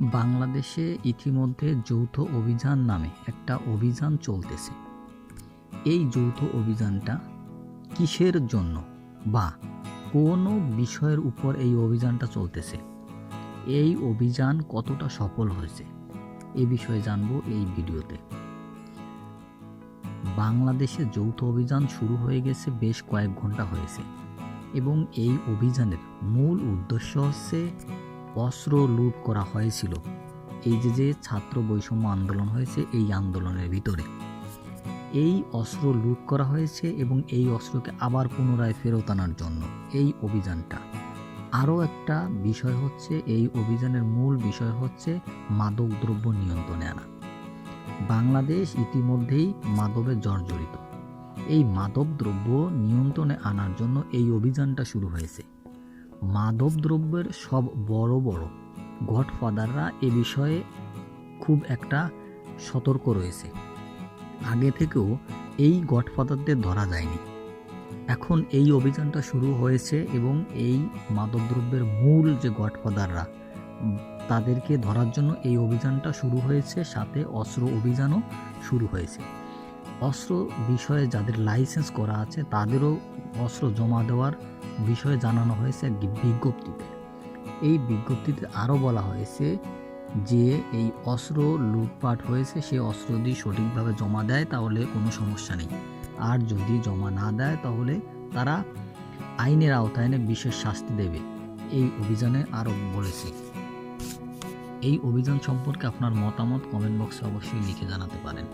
বাংলাদেশে ইতিমধ্যে যৌথ অভিযান নামে একটা অভিযান চলতেছে। এই যৌথ অভিযানটা কিসের জন্য বা কোন বিষয়ের উপর এই অভিযানটা চলতেছে, এই অভিযান কতটা সফল হয়েছে, এ বিষয়ে জানবো এই ভিডিওতে। বাংলাদেশে যৌথ অভিযান শুরু হয়ে গেছে, বেশ কয়েক ঘন্টা হয়েছে এবং এই অভিযানের মূল উদ্দেশ্য হচ্ছে অস্ত্র লুট করা হয়েছিল। এই যে ছাত্র বৈষম্য আন্দোলন হয়েছে, এই আন্দোলনের ভিতরে এই অস্ত্র লুট করা হয়েছে এবং এই অস্ত্রকে আবার পুনরায় ফেরত আনার জন্য এই অভিযানটা। আরও একটা বিষয় হচ্ছে, এই অভিযানের মূল বিষয় হচ্ছে মাদকদ্রব্য নিয়ন্ত্রণে আনা। বাংলাদেশ ইতিমধ্যেই মাদকে জর্জরিত। এই মাদকদ্রব্য নিয়ন্ত্রণে আনার জন্য এই অভিযানটা শুরু হয়েছে। মাদকদ্রব্যের সব বড় বড় গডফাদাররা এ বিষয়ে খুব একটা সতর্ক রয়েছে। আগে থেকেও এই গডফাদারদের ধরা যায়নি। এখন এই অভিযানটা শুরু হয়েছে এবং এই মাদকদ্রব্যের মূল যে গডফাদাররা, তাদেরকে ধরার জন্য এই অভিযানটা শুরু হয়েছে। সাথে অস্ত্র অভিযানও শুরু হয়েছে। অস্ত্র বিষয়ে যাদের লাইসেন্স করা আছে তাদেরও অস্ত্র জমা দেওয়ার বিষয়ে জানানো হয়েছে একটি বিজ্ঞপ্তিতে। এই বিজ্ঞপ্তিতে আরও বলা হয়েছে যে এই অস্ত্র লুটপাট হয়েছে, সে অস্ত্র যদি সঠিকভাবে জমা দেয় তাহলে কোনো সমস্যা নেই, আর যদি জমা না দেয় তাহলে তারা আইনের আওতায় এনে বিশেষ শাস্তি দেবে। এই অভিযানে আরও বলেছে। এই অভিযান সম্পর্কে আপনার মতামত কমেন্ট বক্সে অবশ্যই লিখে জানাতে পারেন।